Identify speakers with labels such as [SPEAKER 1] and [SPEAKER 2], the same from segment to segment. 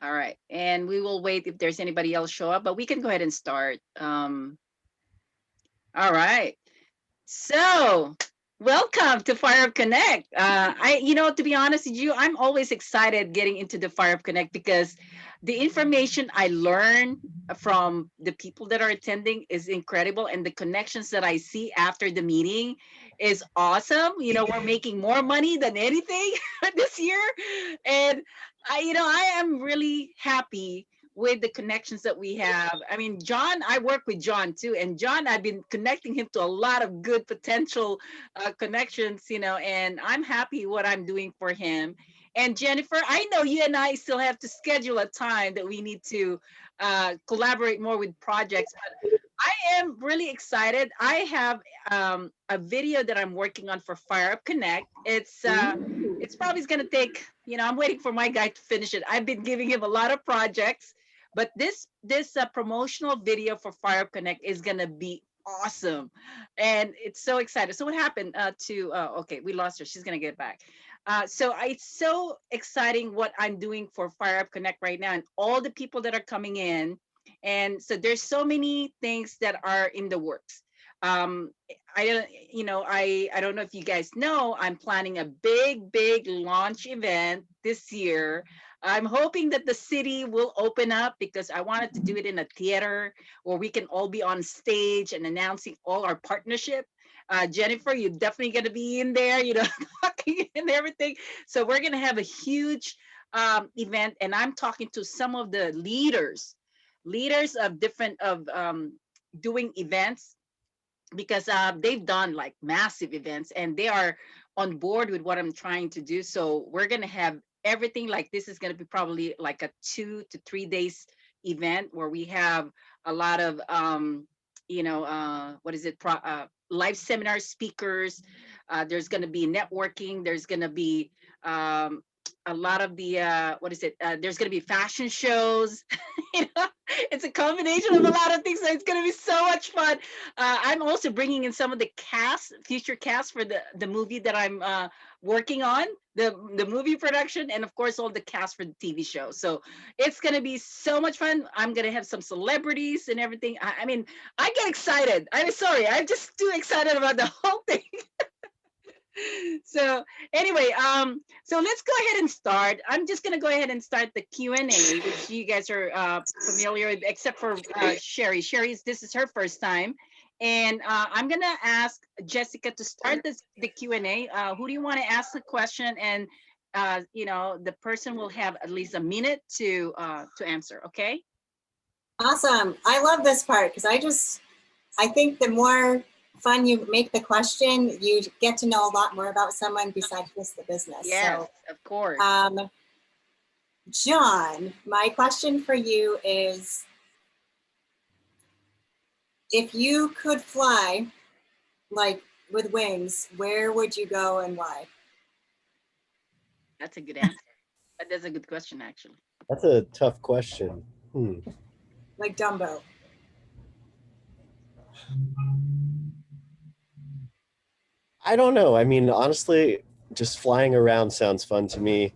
[SPEAKER 1] All right. And we will wait if there's anybody else show up, but we can go ahead and start. All right. So, welcome to Fire Up Connect. To be honest with you, I'm always excited getting into the Fire Up Connect because the information I learn from the people that are attending is incredible, and the connections that I see after the meeting is awesome. We're making more money than anything this year, and I am really happy with the connections that we have. I mean, John, I work with John too, and John, I've been connecting him to a lot of good potential connections, and I'm happy what I'm doing for him. And Jennifer, I know you and I still have to schedule a time that we need to collaborate more with projects, but I am really excited. I have a video that I'm working on for Fire Up Connect. It's probably going to take, I'm waiting for my guy to finish it. I've been giving him a lot of projects, but this promotional video for Fire Up Connect is gonna be awesome, and it's so excited. So what happened to? Okay, we lost her. She's gonna get back. So it's so exciting what I'm doing for Fire Up Connect right now, and all the people that are coming in, and so there's so many things that are in the works. I don't know if you guys know, I'm planning a big launch event this year. I'm hoping that the city will open up because I wanted to do it in a theater where we can all be on stage and announcing all our partnership. Jennifer, you're definitely going to be in there, talking and everything. So we're going to have a huge event, and I'm talking to some of the leaders of different of doing events because they've done like massive events and they are on board with what I'm trying to do. So we're going to have everything. Like this is going to be probably like a 2 to 3 days event where we have a lot of live seminar speakers. There's going to be networking. There's going to be a lot of the there's going to be fashion shows. It's a combination of a lot of things, so it's going to be so much fun. I'm also bringing in some of the future cast for the movie that I'm working on, the movie production, and of course all the cast for the TV show. So it's going to be so much fun. I'm going to have some celebrities and everything. I mean, I get excited. I'm sorry, I'm just too excited about the whole thing. So anyway, so let's go ahead and start. I'm just gonna go ahead and start the Q&A, which you guys are familiar with, except for Cheri. This is her first time, and I'm gonna ask Jessica to start the Q&A. Who do you want to ask the question? And the person will have at least a minute to answer. Okay.
[SPEAKER 2] Awesome. I love this part because I think the more fun you make the question, you get to know a lot more about someone besides just the business.
[SPEAKER 1] Yes, so, of course.
[SPEAKER 2] John, my question for you is, if you could fly like with wings, where would you go and why?
[SPEAKER 1] That's a good answer. That's a good question, actually.
[SPEAKER 3] That's a tough question.
[SPEAKER 2] Like Dumbo.
[SPEAKER 3] I don't know. I mean, honestly, just flying around sounds fun to me.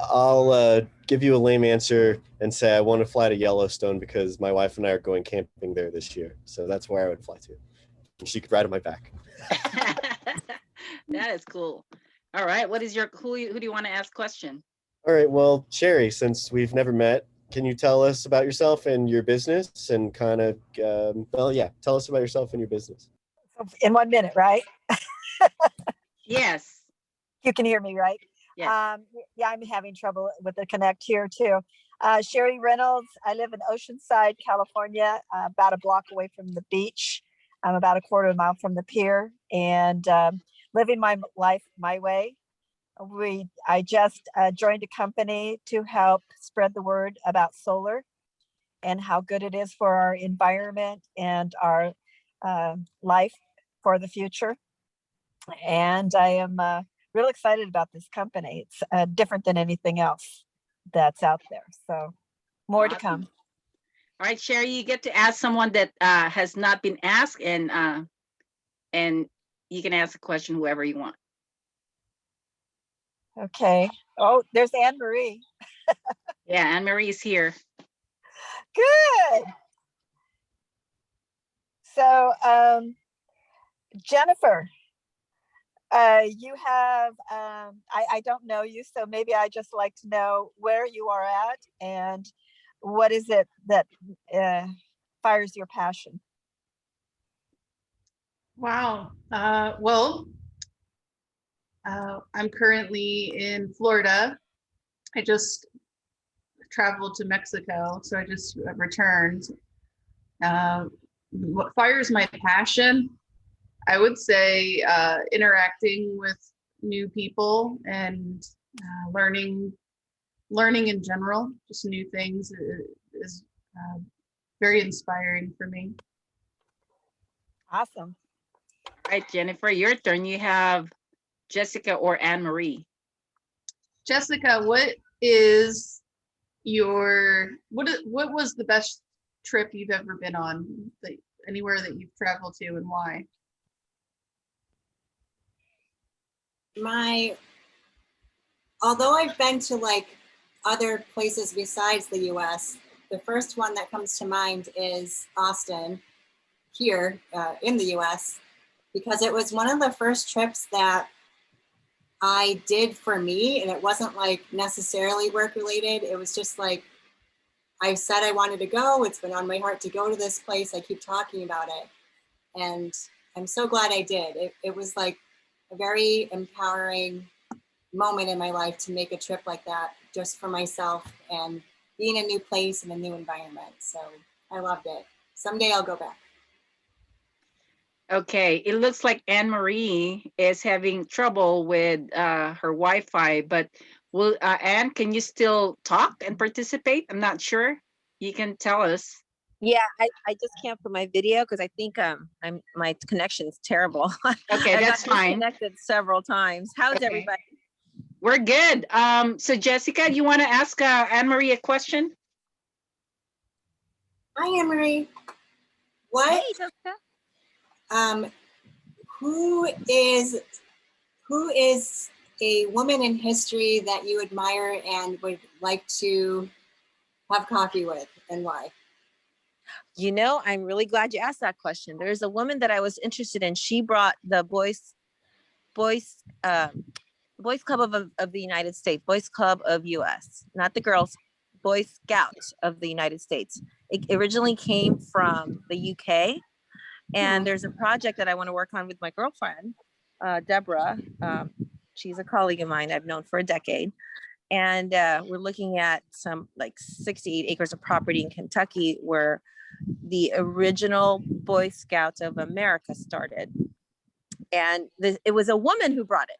[SPEAKER 3] I'll give you a lame answer and say I want to fly to Yellowstone because my wife and I are going camping there this year. So that's where I would fly to. And she could ride on my back.
[SPEAKER 1] That is cool. All right. What is who do you want to ask question?
[SPEAKER 3] All right. Well, Cheri, since we've never met, can you tell us about yourself and your business and kind of, tell us about yourself and your business.
[SPEAKER 4] In 1 minute, right?
[SPEAKER 1] Yes.
[SPEAKER 4] You can hear me, right?
[SPEAKER 1] Yeah.
[SPEAKER 4] I'm having trouble with the connect here too. Cheri Reynolds. I live in Oceanside, California, about a block away from the beach. I'm about a quarter of a mile from the pier, and living my life my way. I just joined a company to help spread the word about solar and how good it is for our environment and our life for the future. And I am real excited about this company. It's different than anything else that's out there. So more awesome. To come.
[SPEAKER 1] All right, Cheri, you get to ask someone that has not been asked, and you can ask a question whoever you want.
[SPEAKER 4] Okay. Oh, there's Anne Marie.
[SPEAKER 1] Yeah, Anne Marie is here.
[SPEAKER 4] Good. So, Jennifer, you have, I don't know you, so maybe I just like to know where you are at and what is it that fires your passion?
[SPEAKER 5] Wow. Well, I'm currently in Florida. I just traveled to Mexico, so I just returned. What fires my passion? I would say interacting with new people and learning in general, just new things is very inspiring for me.
[SPEAKER 4] Awesome.
[SPEAKER 1] All right, Jennifer, your turn. You have Jessica or Anne Marie.
[SPEAKER 5] Jessica, what is what was the best trip you've ever been on? Anywhere that you've traveled to, and why?
[SPEAKER 2] Although I've been to like other places besides the US, the first one that comes to mind is Austin here in the US, because it was one of the first trips that I did for me, and it wasn't like necessarily work related. It was just like, I said I wanted to go. It's been on my heart to go to this place. I keep talking about it. And I'm so glad I did. It was like a very empowering moment in my life to make a trip like that just for myself and be in a new place and a new environment. So I loved it. Someday I'll go back.
[SPEAKER 1] Okay, it looks like Anne Marie is having trouble with her Wi-Fi, but will Anne, can you still talk and participate? I'm not sure. You can tell us.
[SPEAKER 6] Yeah, I just can't put my video because I think my connection's terrible.
[SPEAKER 1] Okay,
[SPEAKER 6] I got
[SPEAKER 1] that's fine.
[SPEAKER 6] disconnected several times. How's
[SPEAKER 1] Okay.
[SPEAKER 6] everybody?
[SPEAKER 1] We're good. So Jessica, you want to ask Anne Marie a question?
[SPEAKER 2] Hi, Anne-Marie. What?
[SPEAKER 6] Hey, Jessica.
[SPEAKER 2] Who is a woman in history that you admire and would like to have coffee with, and why?
[SPEAKER 6] You know, I'm really glad you asked that question. There's a woman that I was interested in. She brought the boys Club of the United States, Boys Club of US, not the girls, Boy Scouts of the United States. It originally came from the UK. And there's a project that I want to work on with my girlfriend, Deborah. She's a colleague of mine I've known for a decade. And we're looking at some like 68 acres of property in Kentucky where the original Boy Scouts of America started. And it was a woman who brought it.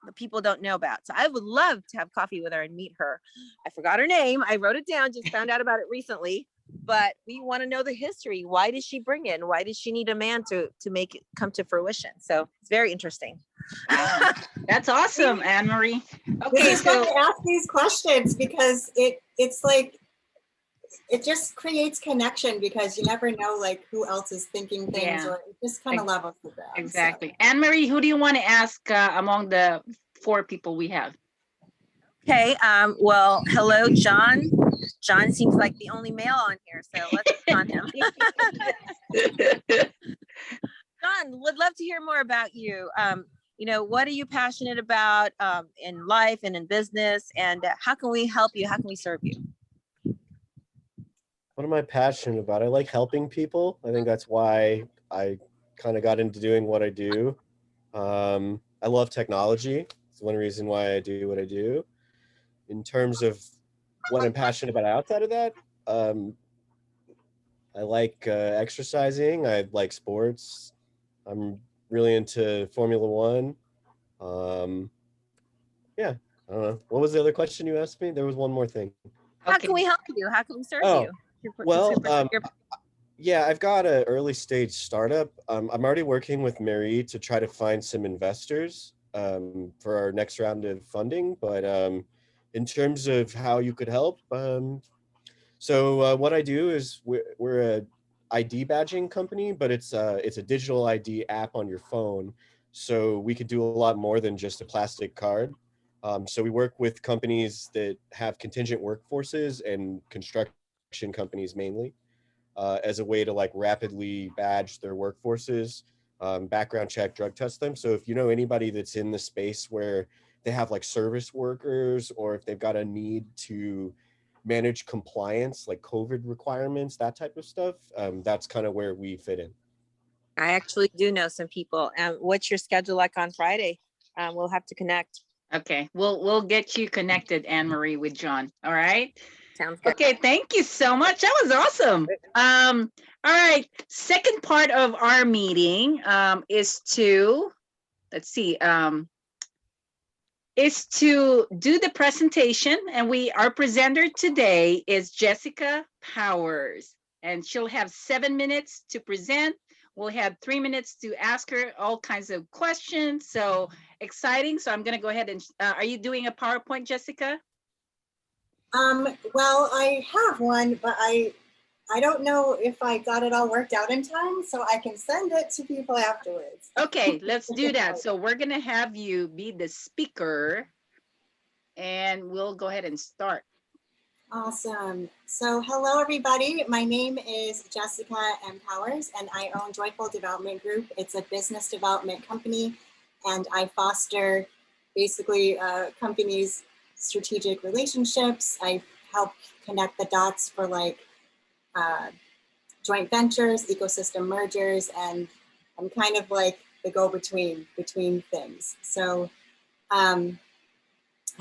[SPEAKER 6] The people don't know about. So I would love to have coffee with her and meet her. I forgot her name. I wrote it down, just found out about it recently. But we want to know the history. Why did she bring it? Why did she need a man to make it come to fruition? So it's very interesting.
[SPEAKER 1] That's awesome, Anne Marie. Okay,
[SPEAKER 2] This is why I ask these questions, because it's like, it just creates connection, because you never know like who else is thinking things, or it just kind of levels the ground.
[SPEAKER 1] Exactly.
[SPEAKER 2] So.
[SPEAKER 1] Anne Marie, who do you want to ask among the 4 people we have?
[SPEAKER 6] Okay. Well, hello, John. John seems like the only male on here, so let's pick on him. John, would love to hear more about you. You know, what are you passionate about in life and in business, and how can we help you? How can we serve you?
[SPEAKER 3] What am I passionate about? I like helping people. I think that's why I kind of got into doing what I do. I love technology. It's one reason why I do what I do. In terms of what I'm passionate about outside of that, I like exercising. I like sports. I'm really into Formula One. Yeah, I don't know. What was the other question you asked me? There was one more thing.
[SPEAKER 6] How can we help you? How can we serve you?
[SPEAKER 3] Well, yeah, I've got an early stage startup. I'm already working with Mary to try to find some investors for our next round of funding. But in terms of how you could help, so what I do is we're a ID badging company, but it's a digital ID app on your phone. So we could do a lot more than just a plastic card. So we work with companies that have contingent workforces and construction companies mainly, as a way to like rapidly badge their workforces, background check, drug test them. So if you know anybody that's in the space where they have like service workers, or if they've got a need to manage compliance, like COVID requirements, that type of stuff, that's kind of where we fit in.
[SPEAKER 6] I actually do know some people. What's your schedule like on Friday? We'll have to connect.
[SPEAKER 1] Okay, we'll get you connected, Anne Marie, with John. All right.
[SPEAKER 6] Sounds good.
[SPEAKER 1] Okay, thank you so much. That was awesome. All right. Second part of our meeting is to, let's see, is to do the presentation. And our presenter today is Jessica Powers, and she'll have 7 minutes to present. We'll have 3 minutes to ask her all kinds of questions. So exciting. So I'm going to go ahead and, are you doing a PowerPoint, Jessica?
[SPEAKER 2] Well, I have one, but I don't know if I got it all worked out in time, so I can send it to people afterwards.
[SPEAKER 1] Okay, let's do that. So we're going to have you be the speaker, and we'll go ahead and start.
[SPEAKER 2] Awesome. So hello, everybody. My name is Jessica M. Powers, and I own Joyful Development Group. It's a business development company, and I foster basically companies' strategic relationships. I help connect the dots for like joint ventures, ecosystem mergers, and I'm kind of like the go-between between things. So how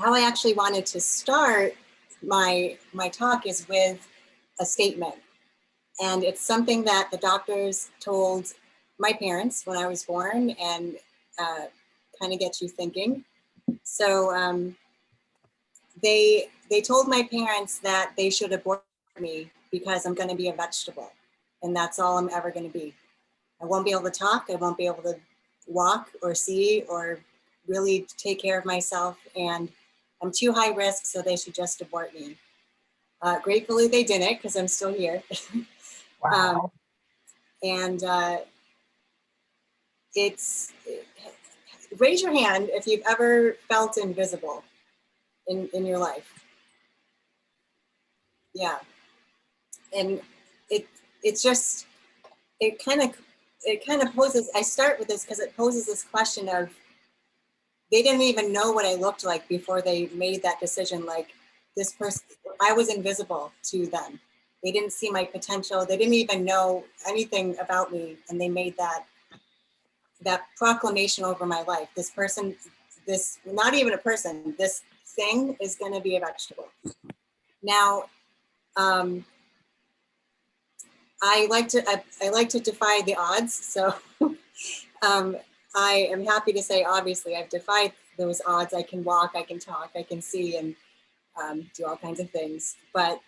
[SPEAKER 2] I actually wanted to start my talk is with a statement. And it's something that the doctors told my parents when I was born, and kind of gets you thinking. So they told my parents that they should abort me because I'm going to be a vegetable, and that's all I'm ever going to be. I won't be able to talk. I won't be able to walk or see or really take care of myself, and I'm too high risk, so they should just abort me. Gratefully, they didn't, because I'm still here.
[SPEAKER 4] Wow.
[SPEAKER 2] Raise your hand if you've ever felt invisible in your life. Yeah, and it kind of poses. I start with this because it poses this question of, they didn't even know what I looked like before they made that decision. Like, this person, I was invisible to them. They didn't see my potential. They didn't even know anything about me, and they made that proclamation over my life. This person, this, not even a person, this thing is going to be a vegetable. Now, I like to defy the odds. So I am happy to say, obviously, I've defied those odds. I can walk, I can talk, I can see, and do all kinds of things. But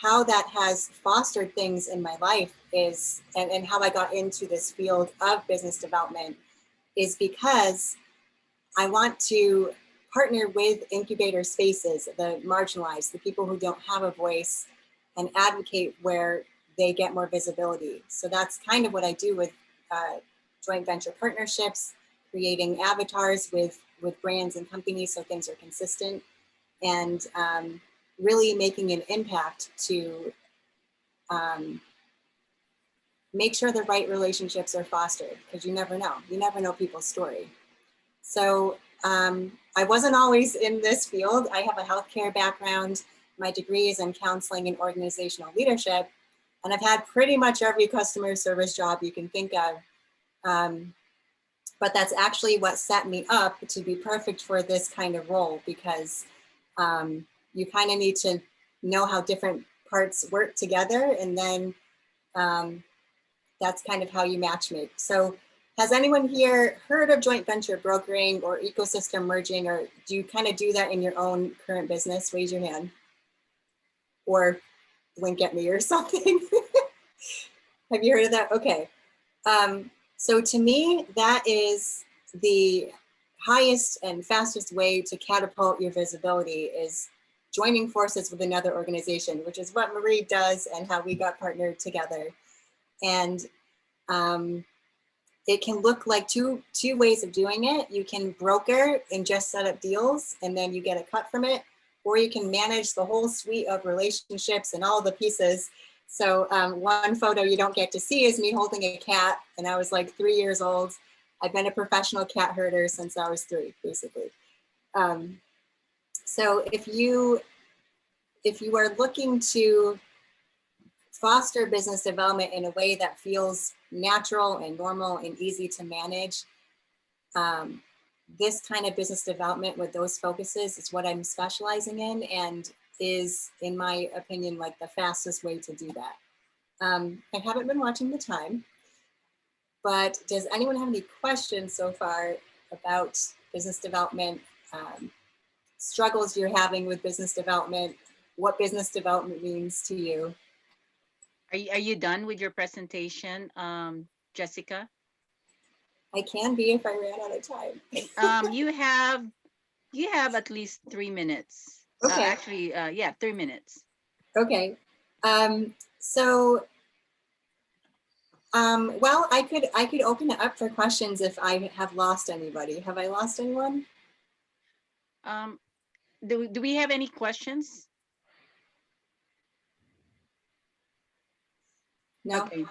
[SPEAKER 2] how that has fostered things in my life is, and how I got into this field of business development, is because I want to partner with incubator spaces, the marginalized, the people who don't have a voice, and advocate where they get more visibility. So that's kind of what I do with joint venture partnerships, creating avatars with brands and companies so things are consistent, and really making an impact to make sure the right relationships are fostered, because you never know. You never know people's story. So I wasn't always in this field. I have a healthcare background. My degree is in counseling and organizational leadership. And I've had pretty much every customer service job you can think of. But that's actually what set me up to be perfect for this kind of role, because you kind of need to know how different parts work together, and then that's kind of how you matchmake. So has anyone here heard of joint venture brokering or ecosystem merging, or do you kind of do that in your own current business? Raise your hand, or blink at me or something. Have you heard of that? Okay. So to me, that is the highest and fastest way to catapult your visibility, is joining forces with another organization, which is what Marie does and how we got partnered together. And it can look like two ways of doing it. You can broker and just set up deals and then you get a cut from it, or you can manage the whole suite of relationships and all the pieces. So one photo you don't get to see is me holding a cat, and I was like 3 years old. I've been a professional cat herder since I was 3, basically. So if you are looking to foster business development in a way that feels natural and normal and easy to manage, this kind of business development with those focuses is what I'm specializing in, and is, in my opinion, like the fastest way to do that. I haven't been watching the time, but does anyone have any questions so far about business development, struggles you're having with business development, what business development means to you?
[SPEAKER 1] Are you done with your presentation, Jessica?
[SPEAKER 2] I can be if I ran out of time.
[SPEAKER 1] You have at least 3 minutes.
[SPEAKER 2] Okay.
[SPEAKER 1] Actually, yeah, 3 minutes.
[SPEAKER 2] Okay. Well, I could open it up for questions if I have lost anybody. Have I lost anyone?
[SPEAKER 1] Do we have any questions?
[SPEAKER 2] No.
[SPEAKER 1] Okay.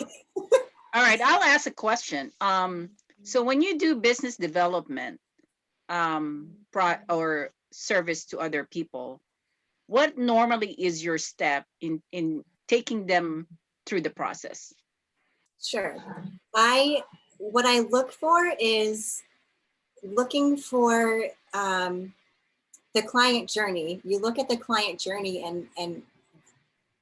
[SPEAKER 1] All right, I'll ask a question. So when you do business development, or service to other people, what normally is your step in taking them through the process?
[SPEAKER 2] Sure. What I look for is looking for the client journey. You look at the client journey and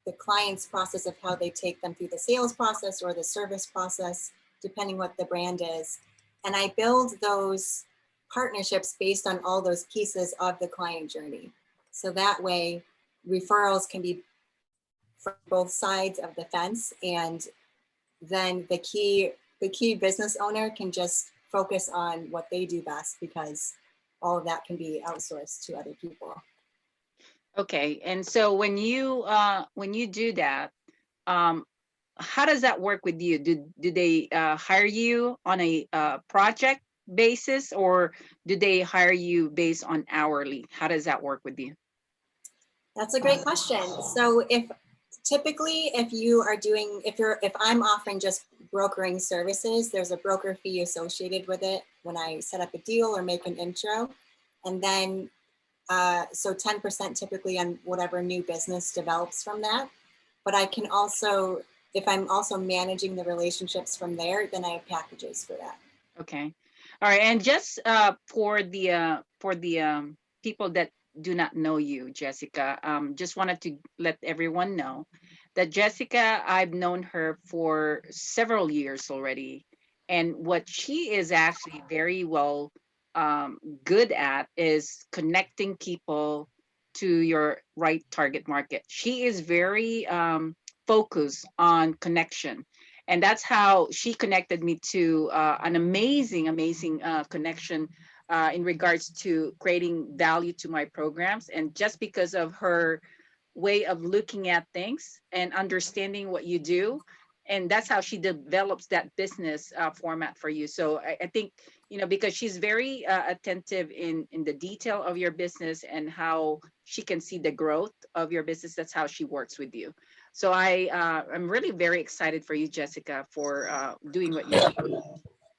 [SPEAKER 2] the client's process of how they take them through the sales process or the service process, depending what the brand is. And I build those partnerships based on all those pieces of the client journey. So that way referrals can be from both sides of the fence, and then the key business owner can just focus on what they do best, because all of that can be outsourced to other people.
[SPEAKER 1] Okay, and so when you do that, how does that work with you? Do they hire you on a project basis, or do they hire you based on hourly? How does that work with you?
[SPEAKER 2] That's a great question. So if I'm offering just brokering services, there's a broker fee associated with it when I set up a deal or make an intro. And then, so 10% typically on whatever new business develops from that. But I can also, if I'm also managing the relationships from there, then I have packages for that.
[SPEAKER 1] Okay. All right. And just for the people that do not know you, Jessica, just wanted to let everyone know that Jessica, I've known her for several years already. And what she is actually very well good at is connecting people to your right target market. She is very focused on connection. And that's how she connected me to an amazing connection in regards to creating value to my programs. And just because of her way of looking at things and understanding what you do, and that's how she develops that business format for you. So I think, because she's very attentive in the detail of your business and how she can see the growth of your business. That's how she works with you. So I'm really very excited for you, Jessica, for doing what you do.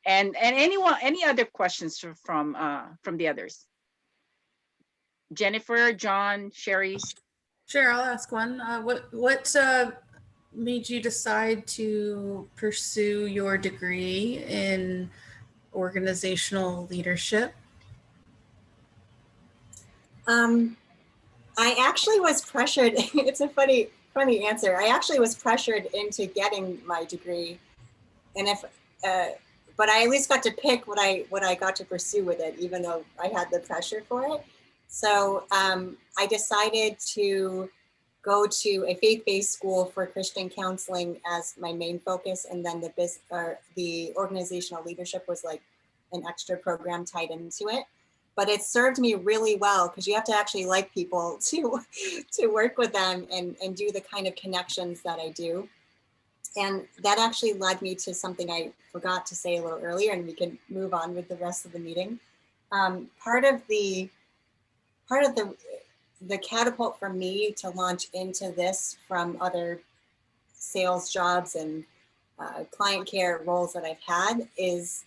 [SPEAKER 1] And any other questions from the others? Jennifer, John, Cheri?
[SPEAKER 7] Sure, I'll ask one. What made you decide to pursue your degree in organizational leadership?
[SPEAKER 2] I actually was pressured. It's a funny answer. I actually was pressured into getting my degree, and but I at least got to pick what I got to pursue with it, even though I had the pressure for it. So I decided to go to a faith-based school for Christian counseling as my main focus, and then the organizational leadership was like an extra program tied into it. But it served me really well, because you have to actually like people to work with them and do the kind of connections that I do. And that actually led me to something I forgot to say a little earlier, and we can move on with the rest of the meeting. Part of the catapult for me to launch into this from other sales jobs and client care roles that I've had is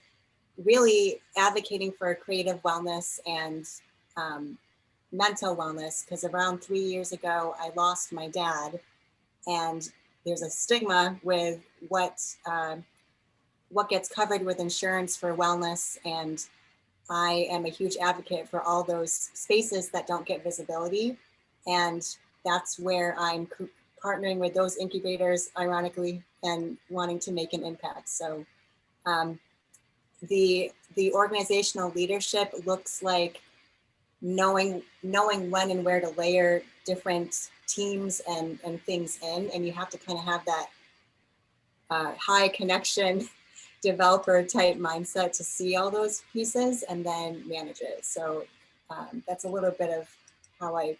[SPEAKER 2] really advocating for creative wellness and mental wellness, because around 3 years ago, I lost my dad, and there's a stigma with what gets covered with insurance for wellness. And I am a huge advocate for all those spaces that don't get visibility. And that's where I'm partnering with those incubators, ironically, and wanting to make an impact. So the organizational leadership looks like knowing when and where to layer different teams and things in, and you have to kind of have that high connection developer type mindset to see all those pieces and then manage it. So that's a little bit of how I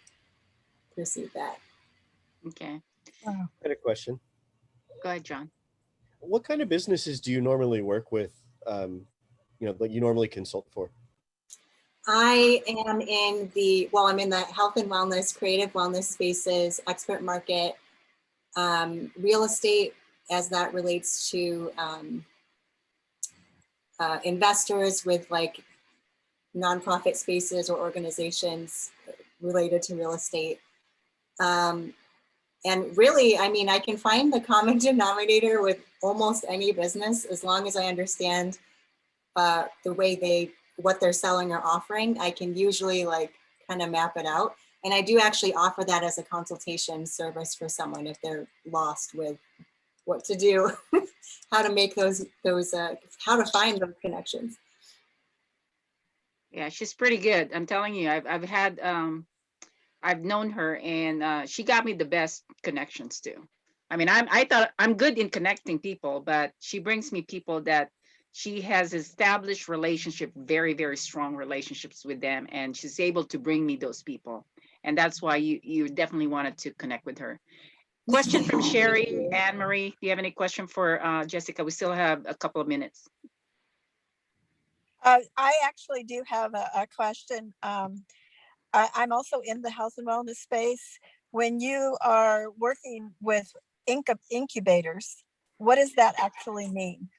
[SPEAKER 2] perceive that.
[SPEAKER 1] Okay.
[SPEAKER 3] I had a question.
[SPEAKER 1] Go ahead, John.
[SPEAKER 3] What kind of businesses do you normally work with? That you normally consult for?
[SPEAKER 2] I am in I'm in the health and wellness, creative wellness spaces, expert market, real estate as that relates to investors with like nonprofit spaces or organizations related to real estate. And really, I mean, I can find the common denominator with almost any business as long as I understand the way what they're selling or offering. I can usually like kind of map it out. And I do actually offer that as a consultation service for someone if they're lost with what to do, how to make those how to find those connections.
[SPEAKER 1] Yeah, she's pretty good. I'm telling you, I've known her, and she got me the best connections too. I mean, I thought I'm good in connecting people, but she brings me people that she has established relationship, very, very strong relationships with them, and she's able to bring me those people. And that's why you definitely wanted to connect with her. Question from Cheri. Anne Marie, do you have any question for Jessica? We still have a couple of minutes.
[SPEAKER 4] I actually do have a question. I'm also in the health and wellness space. When you are working with incubators, what does that actually mean?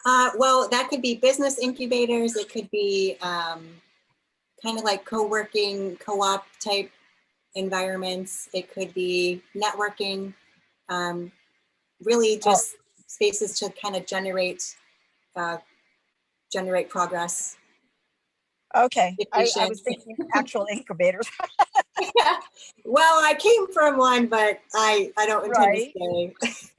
[SPEAKER 2] Well, that could be business incubators. It could be kind of like co-working, co-op type environments. It could be networking, really just spaces to kind of generate progress.
[SPEAKER 4] Okay, I was thinking actual incubators.
[SPEAKER 2] Yeah. Well, I came from one, but I don't intend to stay.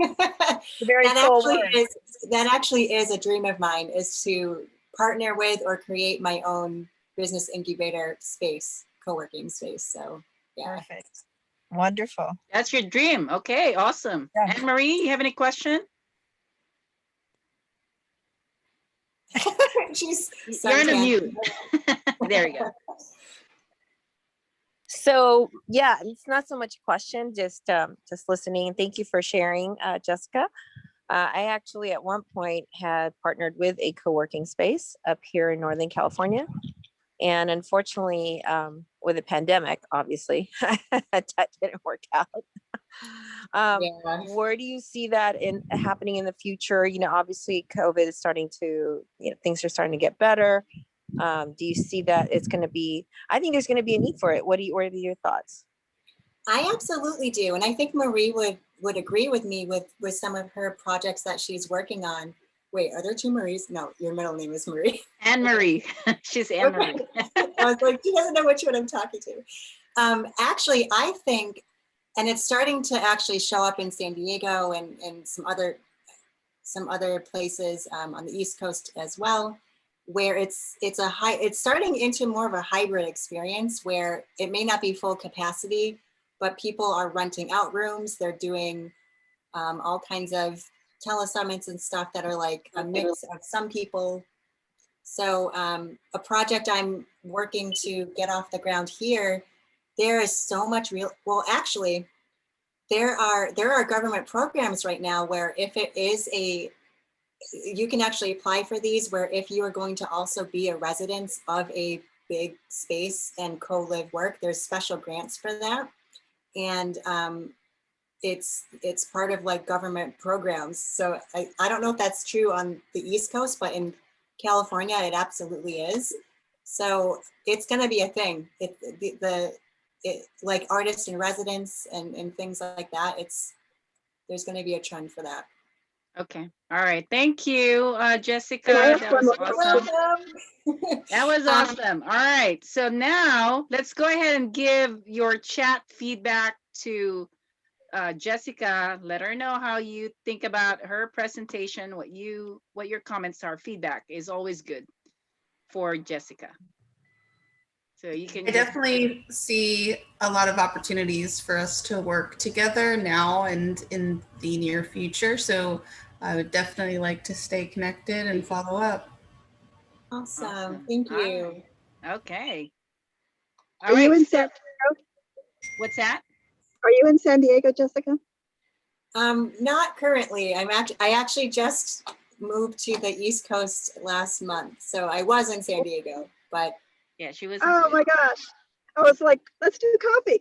[SPEAKER 2] That actually is a dream of mine, is to partner with or create my own business incubator space, co-working space. So yeah.
[SPEAKER 4] Perfect. Wonderful.
[SPEAKER 1] That's your dream. Okay, awesome. Yeah. Anne Marie, you have any question? You're in a mute. There you go.
[SPEAKER 6] So yeah, it's not so much a question, just listening. Thank you for sharing, Jessica. I actually at one point had partnered with a co-working space up here in Northern California. And unfortunately, with the pandemic, obviously, that didn't work out. Where do you see that happening in the future? You know, obviously COVID is starting to, things are starting to get better. Do you see that it's going to be, I think there's going to be a need for it. What are your thoughts?
[SPEAKER 2] I absolutely do. And I think Marie would agree with me with some of her projects that she's working on. Wait, are there two Maries? No, your middle name is Marie.
[SPEAKER 1] Anne Marie. She's Anne Marie.
[SPEAKER 2] I was like, she doesn't know which one I'm talking to. Actually, I think, and it's starting to actually show up in San Diego and some other places on the East Coast as well, where it's starting into more of a hybrid experience where it may not be full capacity, but people are renting out rooms. They're doing all kinds of telesummits and stuff that are like a mix of some people. So a project I'm working to get off the ground here, there is so much actually, there are government programs right now where if it is you can actually apply for these, where if you are going to also be a resident of a big space and co-live work, there's special grants for that. And it's part of like government programs. So I don't know if that's true on the East Coast, but in California, it absolutely is. So it's going to be a thing. Like artists in residence and things like that. There's going to be a trend for that.
[SPEAKER 1] Okay. All right. Thank you, Jessica.
[SPEAKER 4] Can I ask
[SPEAKER 1] That
[SPEAKER 4] one
[SPEAKER 1] was
[SPEAKER 4] more
[SPEAKER 1] awesome.
[SPEAKER 2] Welcome.
[SPEAKER 1] That was awesome. All right. So now let's go ahead and give your chat feedback to Jessica. Let her know how you think about her presentation, what your comments are. Feedback is always good for Jessica. So you can
[SPEAKER 7] I definitely see a lot of opportunities for us to work together now and in the near future. So I would definitely like to stay connected and follow up.
[SPEAKER 2] Awesome. Thank
[SPEAKER 1] All
[SPEAKER 2] you.
[SPEAKER 1] right. Okay. All
[SPEAKER 4] Are
[SPEAKER 1] right.
[SPEAKER 4] you in
[SPEAKER 1] So,
[SPEAKER 4] San Diego?
[SPEAKER 1] what's that?
[SPEAKER 4] Are you in San Diego, Jessica?
[SPEAKER 2] Not currently. I actually just moved to the East Coast last month. So I was in San Diego, but
[SPEAKER 1] Yeah, she was.
[SPEAKER 4] Oh my gosh. I was like, let's do coffee.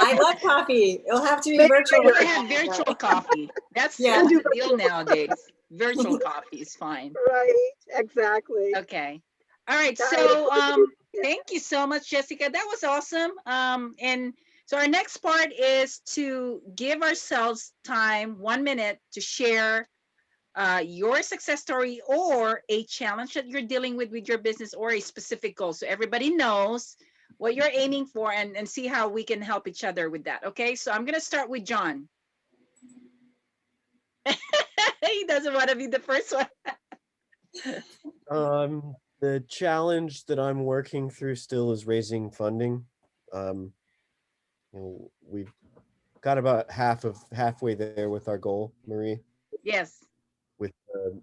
[SPEAKER 2] I love coffee. It'll have to be
[SPEAKER 4] Maybe
[SPEAKER 2] virtual.
[SPEAKER 1] We're gonna have virtual coffee. That's
[SPEAKER 2] Yeah.
[SPEAKER 1] the deal nowadays. Virtual coffee is fine.
[SPEAKER 4] Right, exactly.
[SPEAKER 1] Okay. All right.
[SPEAKER 4] Guys,
[SPEAKER 1] So
[SPEAKER 4] yeah.
[SPEAKER 1] thank you so much, Jessica. That was awesome. And so our next part is to give ourselves time, 1 minute, to share your success story or a challenge that you're dealing with your business, or a specific goal, so everybody knows what you're aiming for, and see how we can help each other with that. Okay, so I'm gonna start with John. He doesn't want to be the first one.
[SPEAKER 3] The challenge that I'm working through still is raising funding. We've got about halfway there with our goal, Marie.
[SPEAKER 1] Yes.
[SPEAKER 3] With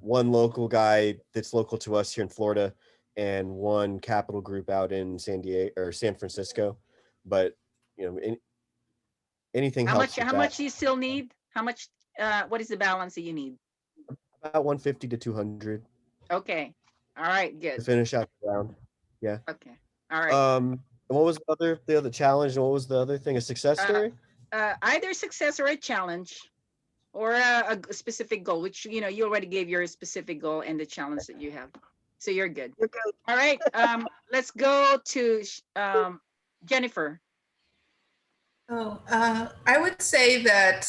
[SPEAKER 3] one local guy that's local to us here in Florida, and one capital group out in San Diego or San Francisco. But anything
[SPEAKER 1] How
[SPEAKER 3] helps
[SPEAKER 1] much?
[SPEAKER 3] with
[SPEAKER 1] How
[SPEAKER 3] that.
[SPEAKER 1] much do you still need? How much? What is the balance that you need?
[SPEAKER 3] About 150 to 200
[SPEAKER 1] Okay. All right.
[SPEAKER 3] to
[SPEAKER 1] Good.
[SPEAKER 3] finish out the round. Yeah.
[SPEAKER 1] Okay. All right.
[SPEAKER 3] And what was the other challenge? And what was the other thing? A success story?
[SPEAKER 1] Either success or a challenge, or a specific goal, which you already gave your specific goal and the challenge that you have, so you're good.
[SPEAKER 4] You're good.
[SPEAKER 1] All right. Let's go to Jennifer.
[SPEAKER 7] Oh, I would say that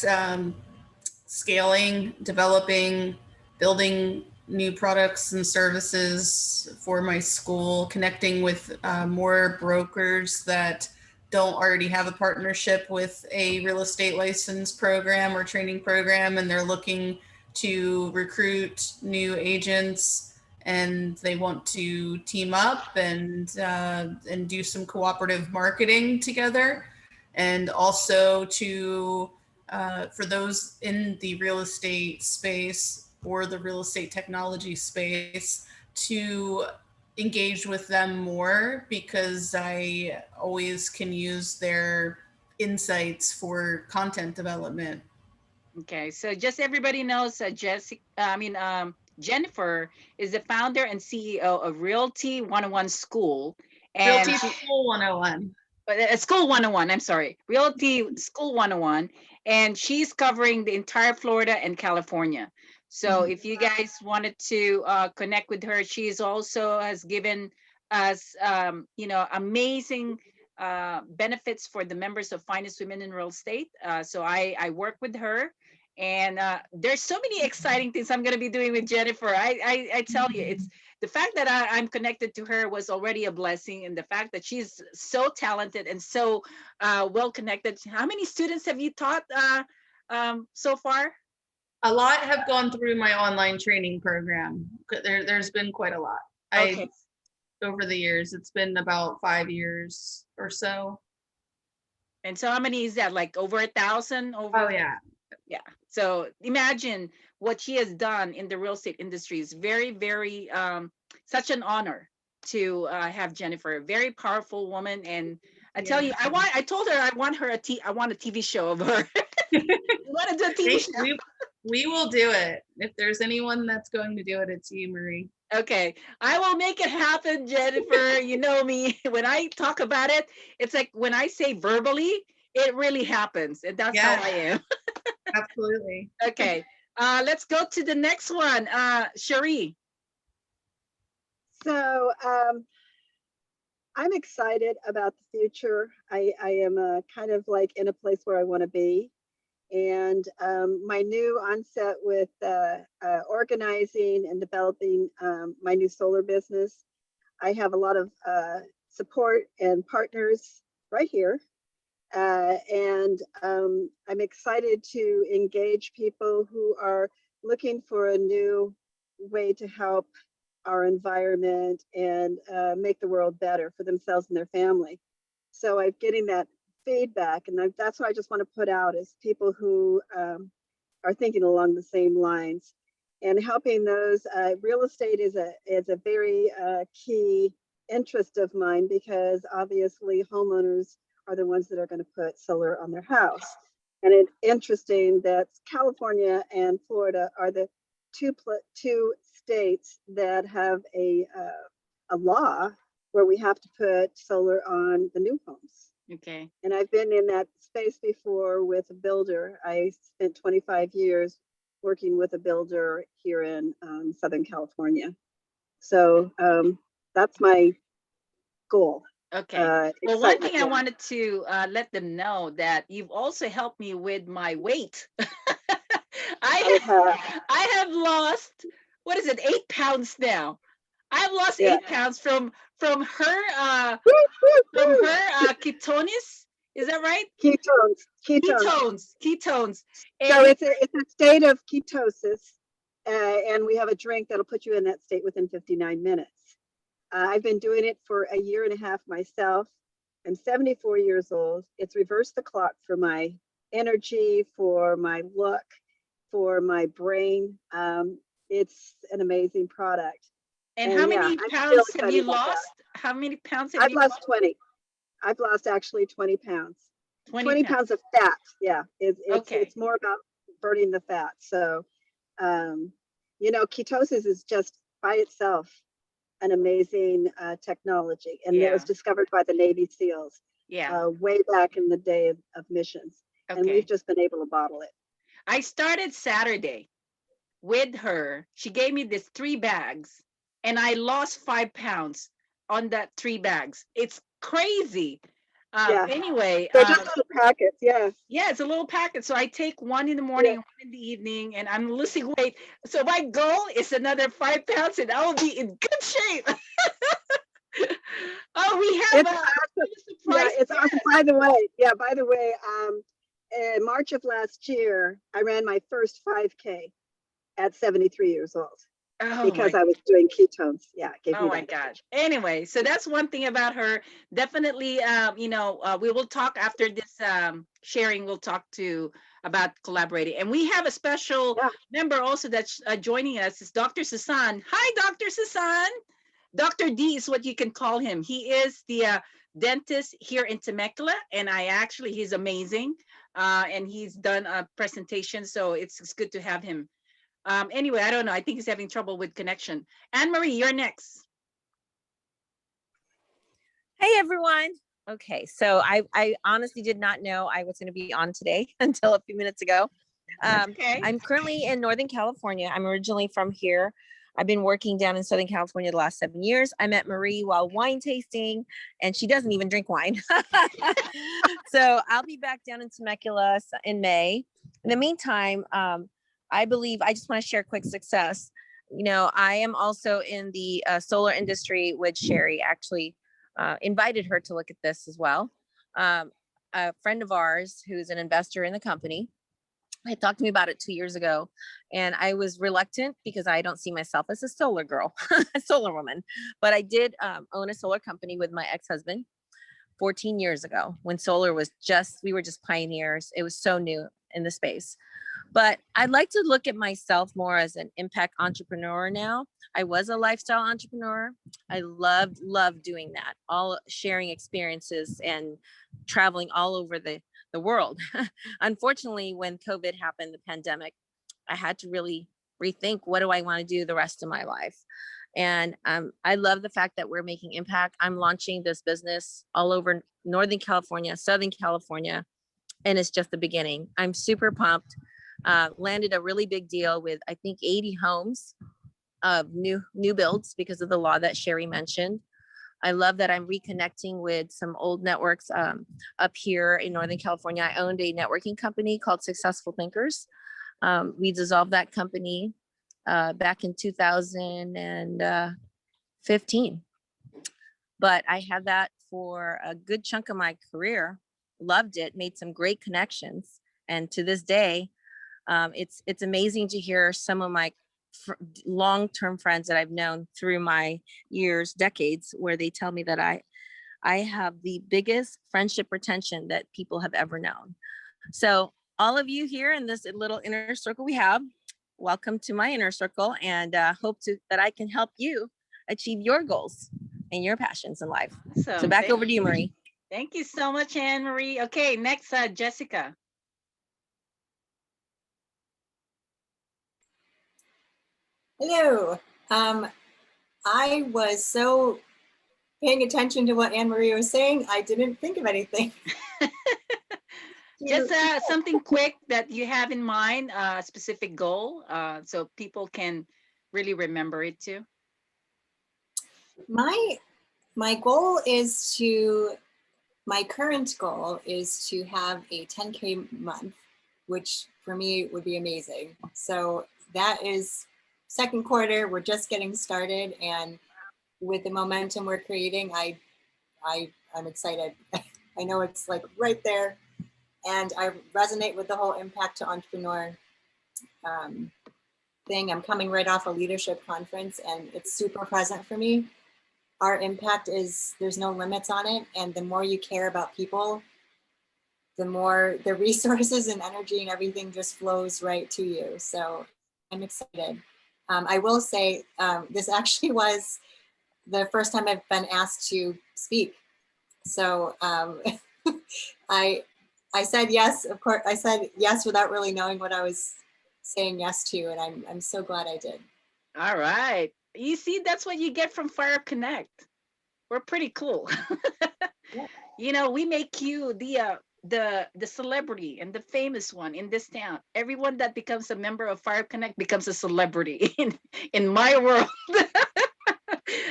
[SPEAKER 7] scaling, developing, building new products and services for my school, connecting with more brokers that don't already have a partnership with a real estate license program or training program, and they're looking to recruit new agents, and they want to team up and do some cooperative marketing together, and also to for those in the real estate space or the real estate technology space, to engage with them more, because I always can use their insights for content development.
[SPEAKER 1] Okay, so just everybody knows Jennifer is the founder and CEO of Realty 101 School, and
[SPEAKER 7] Realty School 101.
[SPEAKER 1] School 101, I'm sorry, Realty School 101, and she's covering the entire Florida and California. So if you guys wanted to connect with her, she's also has given us amazing benefits for the members of Finest Women in Real Estate. So I work with her, and there's so many exciting things I'm going to be doing with Jennifer. I tell you, it's the fact that I'm connected to her was already a blessing, and the fact that she's so talented and so well connected. How many students have you taught so far?
[SPEAKER 7] A lot have gone through my online training program. There's been quite a lot.
[SPEAKER 1] Okay.
[SPEAKER 7] Over the years, it's been about 5 years or so.
[SPEAKER 1] And so how many is that? Like over 1,000?
[SPEAKER 7] Oh yeah.
[SPEAKER 1] Yeah. So imagine what she has done in the real estate industry. Is very, very such an honor to have Jennifer, a very powerful woman. And I tell you, I told her I want a TV show of her. You want to do a TV show?
[SPEAKER 5] We will do it. If there's anyone that's going to do it, it's you, Marie.
[SPEAKER 1] Okay, I will make it happen, Jennifer. You know me. When I talk about it, it's like when I say verbally, it really happens, and that's how I am.
[SPEAKER 5] Absolutely.
[SPEAKER 1] Okay, let's go to the next one. Cheri.
[SPEAKER 4] So I'm excited about the future. I am kind of like in a place where I want to be. And my new onset with organizing and developing my new solar business, I have a lot of support and partners right here. And I'm excited to engage people who are looking for a new way to help our environment and make the world better for themselves and their family. So I'm getting that feedback, and that's what I just want to put out is people who are thinking along the same lines and helping those. Real estate is a very key interest of mine because obviously homeowners are the ones that are going to put solar on their house. And it's interesting that California and Florida are the two states that have a law where we have to put solar on the new homes.
[SPEAKER 1] Okay.
[SPEAKER 4] And I've been in that space before with a builder. I spent 25 years working with a builder here in Southern California. So that's my goal.
[SPEAKER 1] Okay. Well, one thing I
[SPEAKER 4] yeah.
[SPEAKER 1] wanted to let them know that you've also helped me with my weight. I have lost, what is it, 8 pounds now. I've lost 8 pounds from her ketones. Is that right?
[SPEAKER 4] Ketones.
[SPEAKER 1] And
[SPEAKER 4] So it's a state of ketosis, and we have a drink that'll put you in that state within 59 minutes. I've been doing it for a year and a half myself. I'm 74 years old. It's reversed the clock for my energy, for my look, for my brain. It's an amazing product.
[SPEAKER 1] And how many pounds have you lost? How many pounds have you lost?
[SPEAKER 4] I've lost 20. I've lost actually 20 pounds. 20 pounds of fat. Yeah. It's more about burning the fat. So, ketosis is just by itself an amazing technology. And it was discovered by the Navy SEALs way back in the day of missions. And we've just been able to bottle it.
[SPEAKER 1] I started Saturday with her. She gave me this 3 bags and I lost 5 pounds on that 3 bags. It's crazy. Anyway,
[SPEAKER 4] they're just little packets. Yeah,
[SPEAKER 1] it's a little packet. So I take one in the morning and one in the evening, and I'm losing weight. So my goal is another 5 pounds, and I will be in good shape. Oh, we have
[SPEAKER 4] it's awesome. By the way, in March of last year, I ran my first 5K at 73 years old. Because I was doing ketones. Yeah.
[SPEAKER 1] Oh my God. Anyway, so that's one thing about her. Definitely, we will talk after this sharing. We'll talk about collaborating. And we have a special member also that's joining us. Is Dr. Susan. Hi, Dr. Susan. Dr. D is what you can call him. He is the dentist here in Temecula. And he's amazing. And he's done a presentation. So it's good to have him. Anyway, I don't know. I think he's having trouble with connection. Anne-Marie, you're next.
[SPEAKER 6] Hey, everyone. Okay, so I honestly did not know I was going to be on today until a few minutes ago. I'm currently in Northern California. I'm originally from here. I've been working down in Southern California the last 7 years. I met Marie while wine tasting, and she doesn't even drink wine. So I'll be back down in Temecula in May. In the meantime, I just want to share a quick success. I am also in the solar industry with Cheri. Actually invited her to look at this as well. A friend of ours who's an investor in the company had talked to me about it 2 years ago. And I was reluctant because I don't see myself as a solar girl, a solar woman. But I did own a solar company with my ex-husband 14 years ago when solar was we were just pioneers. It was so new. in the space. But I'd like to look at myself more as an impact entrepreneur now. I was a lifestyle entrepreneur. I loved doing that, all sharing experiences and traveling all over the world. Unfortunately, when COVID happened, the pandemic, I had to really rethink, what do I want to do the rest of my life? And I love the fact that we're making impact. I'm launching this business all over Northern California, Southern California, and it's just the beginning. I'm super pumped. Landed a really big deal with, I think, 80 homes of new builds because of the law that Cheri mentioned. I love that I'm reconnecting with some old networks up here in Northern California. I owned a networking company called Successful Thinkers. We dissolved that company back in 2015. But I had that for a good chunk of my career, loved it, made some great connections. And to this day, it's amazing to hear some of my long-term friends that I've known through my years, decades, where they tell me that I have the biggest friendship retention that people have ever known. So all of you here in this little inner circle we have, welcome to my inner circle, and hope that I can help you achieve your goals and your passions in life.
[SPEAKER 1] Awesome.
[SPEAKER 6] So back over to you, Marie.
[SPEAKER 1] Thank you so much, Anne Marie. Okay, next, Jessica.
[SPEAKER 2] Hello. I was so paying attention to what Anne Marie was saying, I didn't think of anything.
[SPEAKER 1] Just something quick that you have in mind, a specific goal, so people can really remember it too.
[SPEAKER 2] My goal is to, my current goal is to have a 10K month, which for me would be amazing. So that is second quarter, we're just getting started, and with the momentum we're creating, I'm excited. I know it's like right there, and I resonate with the whole impact to entrepreneur thing. I'm coming right off a leadership conference, and it's super present for me. Our impact is, there's no limits on it, and the more you care about people, the more the resources and energy and everything just flows right to you. So I'm excited. I will say this actually was the first time I've been asked to speak. So I said yes, of course. I said yes without really knowing what I was saying yes to, and I'm so glad I did.
[SPEAKER 1] All right. You see, that's what you get from Fire Up Connect. We're pretty cool.
[SPEAKER 2] Yeah.
[SPEAKER 1] You know, we make you the celebrity and the famous one in this town. Everyone that becomes a member of Fire Up Connect becomes a celebrity in my world.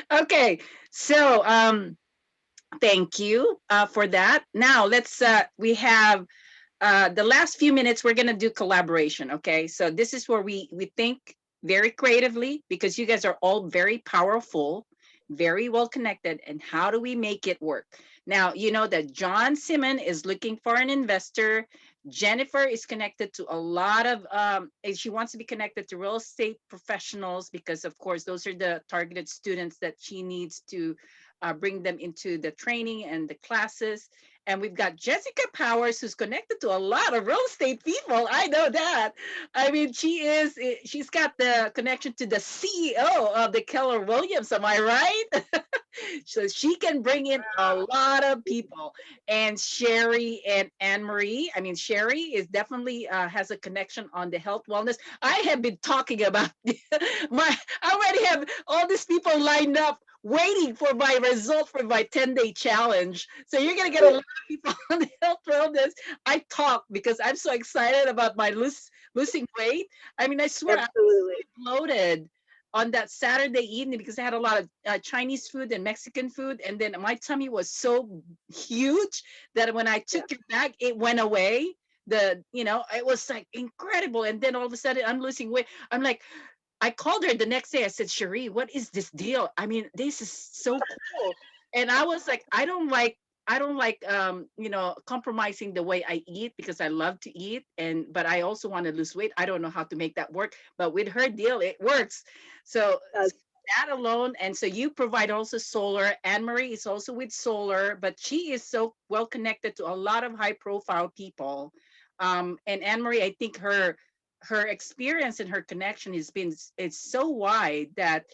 [SPEAKER 1] Okay, so thank you for that. Now let's we have the last few minutes. We're gonna do collaboration. Okay, so this is where we think very creatively, because you guys are all very powerful, very well connected, and how do we make it work? Now, you know that John Simion is looking for an investor. Jennifer is connected to a lot of, she wants to be connected to real estate professionals, because of course, those are the targeted students that she needs to bring them into the training and the classes. And we've got Jessica Powers, who's connected to a lot of real estate people. I know that. I mean, she's got the connection to the CEO of the Keller Williams. Am I right? So she can bring in a lot of people. And Cheri and Anne Marie. I mean, Cheri is definitely has a connection on the health wellness. I have been talking about I already have all these people lined up waiting for my result for my 10-day challenge. So you're gonna get a lot of people on the health wellness. I talk because I'm so excited about my losing weight. I mean, I swear,
[SPEAKER 4] Absolutely.
[SPEAKER 1] I was bloated on that Saturday evening because I had a lot of Chinese food and Mexican food, and then my tummy was so huge that when I took it back, it went away. It was like incredible, and then all of a sudden I'm losing weight. I'm like, I called her the next day. I said, Cheri, what is this deal? I mean, this is so cool. And I was like, I don't like compromising the way I eat, because I love to eat, but I also want to lose weight. I don't know how to make that work, but with her deal, it works. So that alone. And so you provide also solar. Anne Marie is also with solar, but she is so well connected to a lot of high profile people And Anne Marie, I think her experience and her connection has been it's so wide that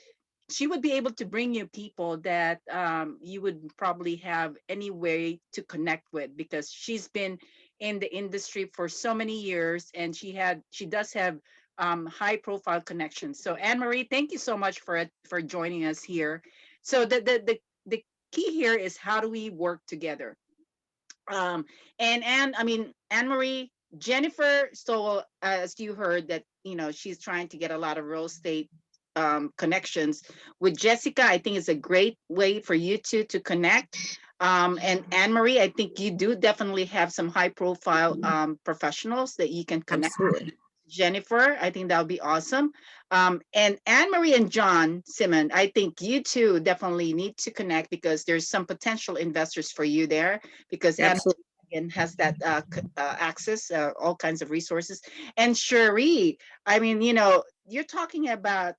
[SPEAKER 1] she would be able to bring you people that you would probably have any way to connect with, because she's been in the industry for so many years, and she does have high profile connections. So Anne Marie, thank you so much for joining us here. So the key here is, how do we work together? And I mean, Anne Marie, Jennifer Stowell, as you heard, that she's trying to get a lot of real estate connections with Jessica. I think it's a great way for you two to connect. And Anne Marie, I think you do definitely have some high profile professionals that you can connect with.
[SPEAKER 6] Absolutely.
[SPEAKER 1] Jennifer, I think that would be awesome. And Anne Marie and John Simon, I think you two definitely need to connect, because there's some potential investors for you there, because Anne
[SPEAKER 6] Absolutely.
[SPEAKER 1] again has that access, all kinds of resources. And Cheri, I mean, you're talking about,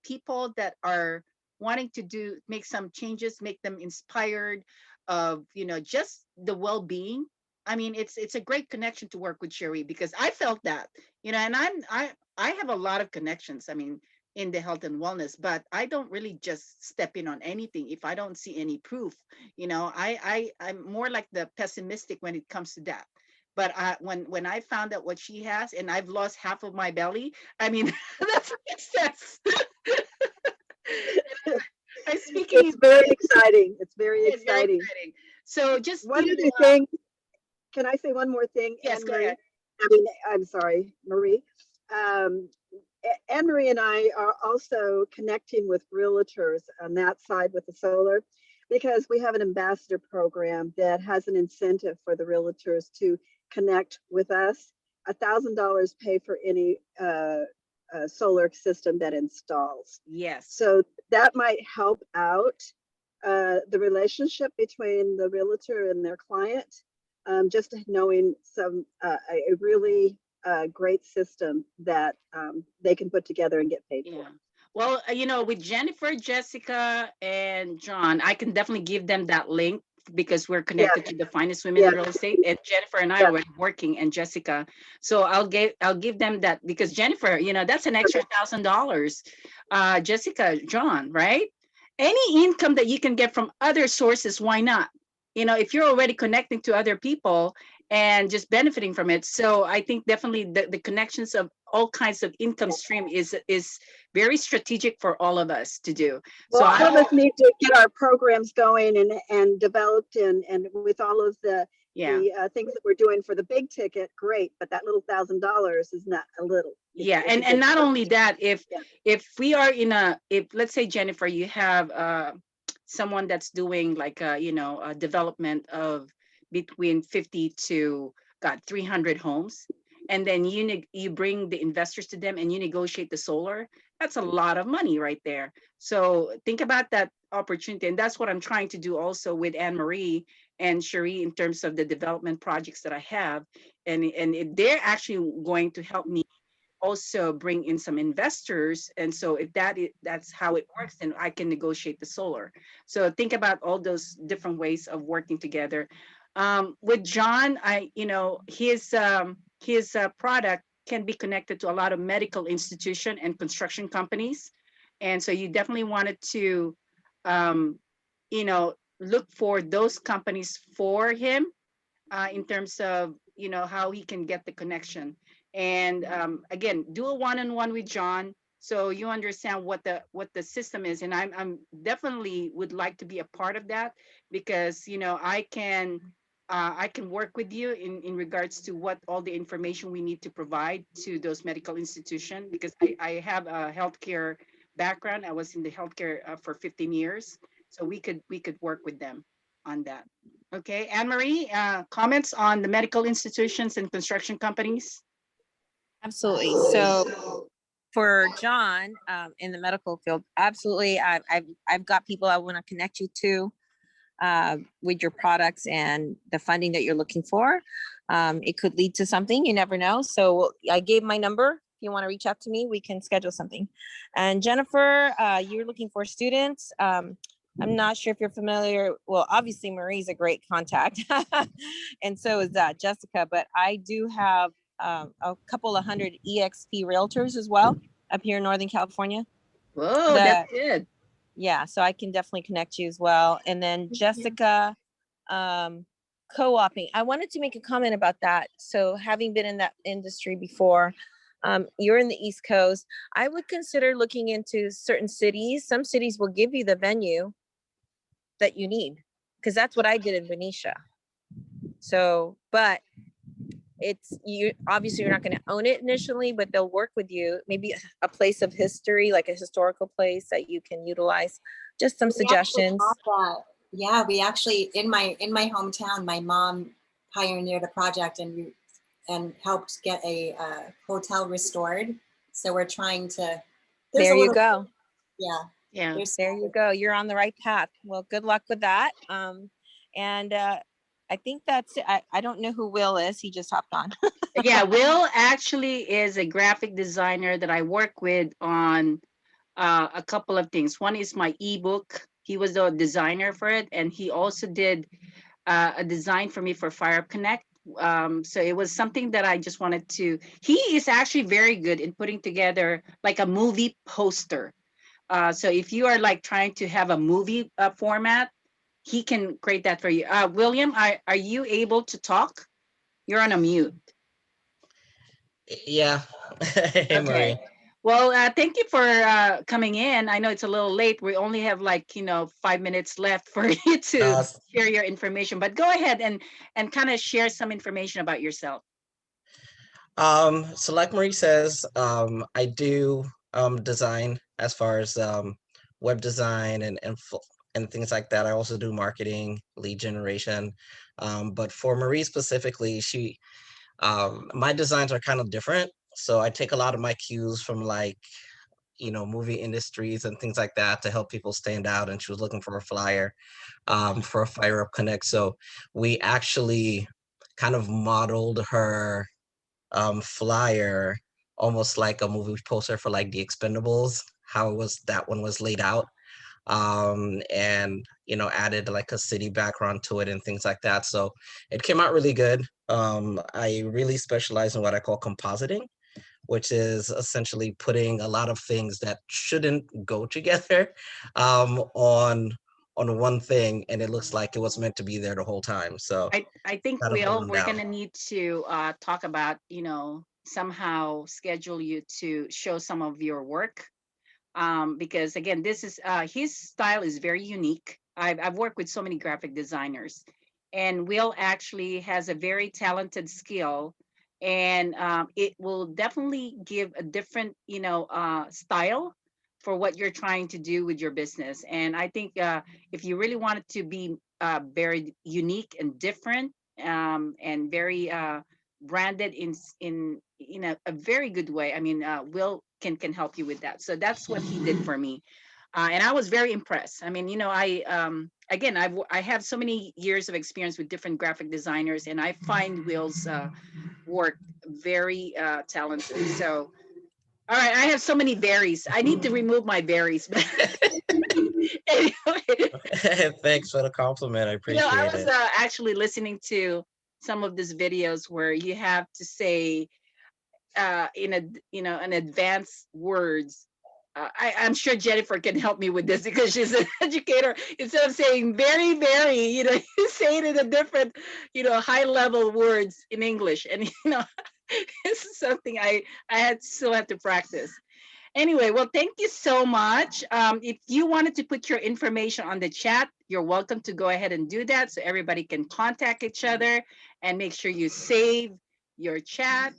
[SPEAKER 1] people that are wanting to make some changes, make them inspired of, just the well-being. I mean, it's a great connection to work with Cheri, because I felt that, and I have a lot of connections. I mean, in the health and wellness, but I don't really just step in on anything if I don't see any proof. I'm more like the pessimistic when it comes to that. But when I found out what she has, and I've lost half of my belly, I mean, that's a success. I'm speaking.
[SPEAKER 4] It's very exciting. It's very
[SPEAKER 1] It's very
[SPEAKER 4] exciting.
[SPEAKER 1] exciting. So just
[SPEAKER 4] One other thing, can I say one more thing,
[SPEAKER 1] yes,
[SPEAKER 4] Anne
[SPEAKER 1] go
[SPEAKER 4] Marie?
[SPEAKER 1] ahead.
[SPEAKER 4] I mean, I'm sorry, Marie. Um, Anne Marie and I are also connecting with realtors on that side with the solar, because we have an ambassador program that has an incentive for the realtors to connect with us. $1,000 pay for any solar system that installs.
[SPEAKER 1] Yes.
[SPEAKER 4] So that might help out the relationship between the realtor and their client. Just knowing a really great system that they can put together and get paid for.
[SPEAKER 1] Yeah. Well, with Jennifer, Jessica, and John, I can definitely give them that link, because we're connected to the finest women in
[SPEAKER 4] Yeah.
[SPEAKER 1] real estate. And Jennifer and I
[SPEAKER 4] Yeah.
[SPEAKER 1] are already working, and Jessica. So I'll give them that, because Jennifer, that's an extra $1,000. Jessica, John, right? Any income that you can get from other sources, why not? If you're already connecting to other people and just benefiting from it. So I think definitely the connections of all kinds of income stream is very strategic for all of us to do.
[SPEAKER 4] Well,
[SPEAKER 1] So
[SPEAKER 4] all of us need to get our programs going and developed, and with all of the things that we're doing for the big ticket, great. But that little $1,000 is not a little.
[SPEAKER 1] Yeah, and not only that, if we are if let's say, Jennifer, you have someone that's doing like a development of between 50 to 300 homes, and then you bring the investors to them and you negotiate the solar, that's a lot of money right there. So think about that opportunity, and that's what I'm trying to do also with Anne Marie and Cheri in terms of the development projects that I have, and they're actually going to help me also bring in some investors. And so if that's how it works, then I can negotiate the solar. So think about all those different ways of working together. With John, his product can be connected to a lot of medical institution and construction companies. And so you definitely wanted to, look for those companies for him, in terms of how he can get the connection. And again, do a one-on-one with John, so you understand what the system is. And I'm definitely would like to be a part of that, because I can work with you in regards to what all the information we need to provide to those medical institutions, because I have a healthcare background. I was in the healthcare for 15 years, so we could work with them on that. Okay, Anne Marie, comments on the medical institutions and construction companies?
[SPEAKER 6] Absolutely. So for John, in the medical field, absolutely. I've got people I want to connect you to with your products and the funding that you're looking for. It could lead to something, you never know. So I gave my number. If you want to reach out to me, we can schedule something. And Jennifer, you're looking for students. I'm not sure if you're familiar. Well, obviously Marie's a great contact, and so is Jessica. But I do have a couple of hundred EXP realtors as well up here in Northern California.
[SPEAKER 1] Whoa, that's good.
[SPEAKER 6] Yeah, so I can definitely connect you as well. And then Jessica, co-oping. I wanted to make a comment about that. So having been in that industry before, you're in the East Coast, I would consider looking into certain cities. Some cities will give you the venue that you need, because that's what I did in Venetia. So, but it's you obviously you're not going to own it initially, but they'll work with you. Maybe a place of history, like a historical place that you can utilize. Just some suggestions.
[SPEAKER 2] Yeah, we actually in my hometown, my mom pioneered a project and helped get a hotel restored. So we're trying to.
[SPEAKER 6] There you go.
[SPEAKER 2] Yeah.
[SPEAKER 1] Yeah.
[SPEAKER 6] There you go. You're on the right path. Well, good luck with that. And I think that's it. I don't know who Will is. He just hopped on.
[SPEAKER 1] Yeah, Will actually is a graphic designer that I work with on a couple of things. One is my ebook. He was the designer for it, and he also did a design for me for Fire Up Connect. So it was something that I just wanted to. He is actually very good in putting together like a movie poster. So if you are like trying to have a movie format, he can create that for you. William, are you able to talk? You're on a mute.
[SPEAKER 8] Yeah. Hey, Marie.
[SPEAKER 1] Okay. Well, thank you for coming in. I know it's a little late. We only have like 5 minutes left for you to share your information. But go ahead and kind of share some information about yourself.
[SPEAKER 8] So like Marie says, I do design as far as web design and things like that. I also do marketing, lead generation. But for Marie specifically, my designs are kind of different. So I take a lot of my cues from like, movie industries and things like that to help people stand out. And she was looking for a flyer for a Fire Up Connect. So we actually kind of modeled her flyer almost like a movie poster for like the Expendables, how that one was laid out. And added like a city background to it and things like that. So it came out really good. I really specialize in what I call compositing, which is essentially putting a lot of things that shouldn't go together on one thing, and it looks like it was meant to be there the whole time. So
[SPEAKER 1] I think we're gonna need to talk about somehow schedule you to show some of your work, because again, this is his style is very unique. I've worked with so many graphic designers, and Will actually has a very talented skill, and it will definitely give a different style for what you're trying to do with your business. And I think if you really want it to be very unique and different, and very branded in a very good way. I mean, Will can help you with that. So that's what he did for me, and I was very impressed. I mean, I again, I have so many years of experience with different graphic designers, and I find Will's work very talented. So, all right, I have so many berries. I need to remove my berries. Anyway,
[SPEAKER 8] thanks for the compliment. I appreciate it.
[SPEAKER 1] I was actually listening to some of these videos where you have to say in an advanced words. I'm sure Jennifer can help me with this because she's an educator. Instead of saying very, very, you say it in a different, high level words in English. And, this is something I still have to practice. Anyway, well, thank you so much. If you wanted to put your information on the chat, you're welcome to go ahead and do that so everybody can contact each other, and make sure you save your chat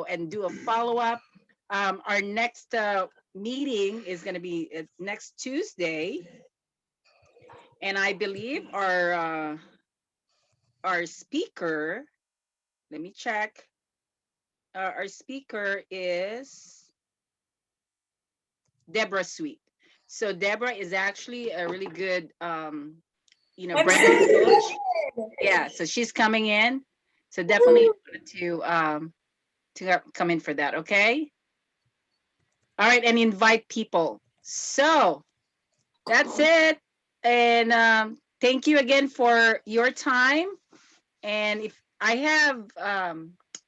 [SPEAKER 1] and do a follow-up. Our next meeting is going to be next Tuesday, and I believe our speaker, let me check. Our speaker is Deborah Sweet. So Deborah is actually a really good, brand coach. Yeah, so she's coming in. So definitely to come in for that. Okay. All right, and invite people. So that's it. And thank you again for your time. And if I have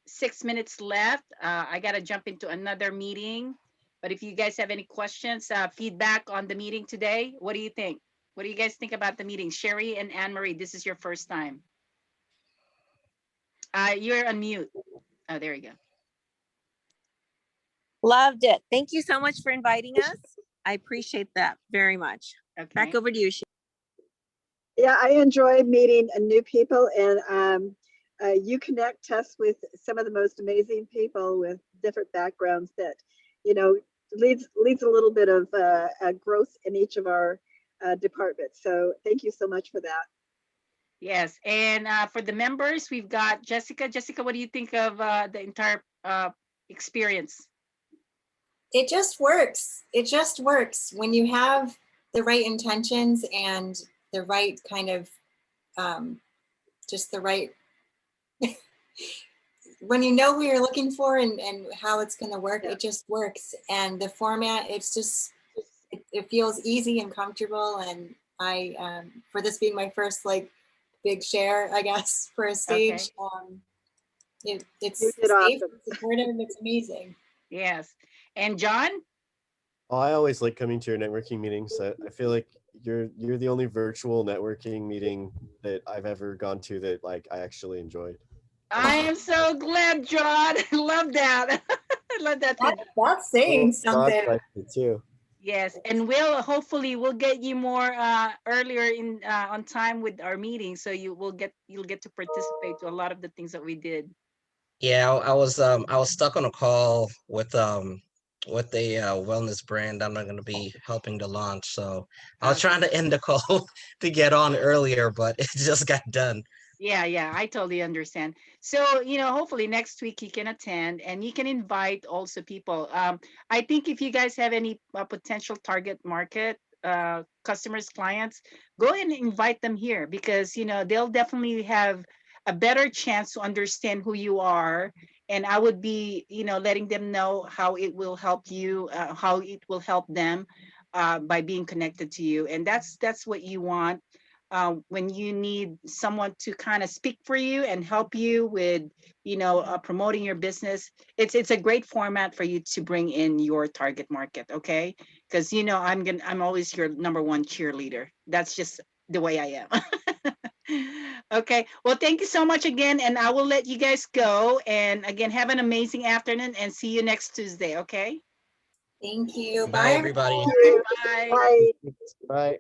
[SPEAKER 1] 6 minutes left, I got to jump into another meeting. But if you guys have any questions, feedback on the meeting today, what do you think? What do you guys think about the meeting? Cheri and Anne Marie, this is your first time. You're on mute. Oh, there you go.
[SPEAKER 6] Loved it. Thank you so much for inviting us. I appreciate that very much.
[SPEAKER 1] Okay.
[SPEAKER 6] Back over to you, Sherry.
[SPEAKER 4] Yeah, I enjoy meeting new people, and you connect us with some of the most amazing people with different backgrounds that, leads a little bit of growth in each of our departments. So thank you so much for that.
[SPEAKER 1] Yes, and for the members, we've got Jessica. Jessica, what do you think of the entire experience?
[SPEAKER 2] It just works. It just works when you have the right intentions and the right kind of, just the right, when you know who you're looking for and how it's going to work, it just works. And the format, it's just, it feels easy and comfortable. And I, for this being my first like big share, I guess, for a stage, it's safe,
[SPEAKER 4] awesome.
[SPEAKER 2] supportive, it's amazing.
[SPEAKER 1] Yes. And John?
[SPEAKER 3] Oh, I always like coming to your networking meetings. I feel like you're the only virtual networking meeting that I've ever gone to that like I actually enjoyed.
[SPEAKER 1] I am so glad, John. I love that. I love that.
[SPEAKER 2] That's saying something.
[SPEAKER 3] Too.
[SPEAKER 1] Yes, and we'll get you more earlier in on time with our meeting, so you'll get to participate to a lot of the things that we did.
[SPEAKER 8] Yeah, I was stuck on a call with a wellness brand I'm not going to be helping to launch. So I was trying to end the call to get on earlier, but it just got done.
[SPEAKER 1] Yeah, I totally understand. So, hopefully next week you can attend and you can invite also people. I think if you guys have any potential target market customers, clients, go ahead and invite them here because, they'll definitely have a better chance to understand who you are. And I would be, letting them know how it will help you, how it will help them by being connected to you. And that's what you want. When you need someone to kind of speak for you and help you with, promoting your business, it's a great format for you to bring in your target market, okay? Because I'm always your number one cheerleader. That's just the way I am. Okay. Well, thank you so much again, and I will let you guys go. And again, have an amazing afternoon, and see you next Tuesday. Okay.
[SPEAKER 2] Thank you.
[SPEAKER 8] Bye, everybody.
[SPEAKER 1] Bye.
[SPEAKER 4] Bye.
[SPEAKER 3] Bye.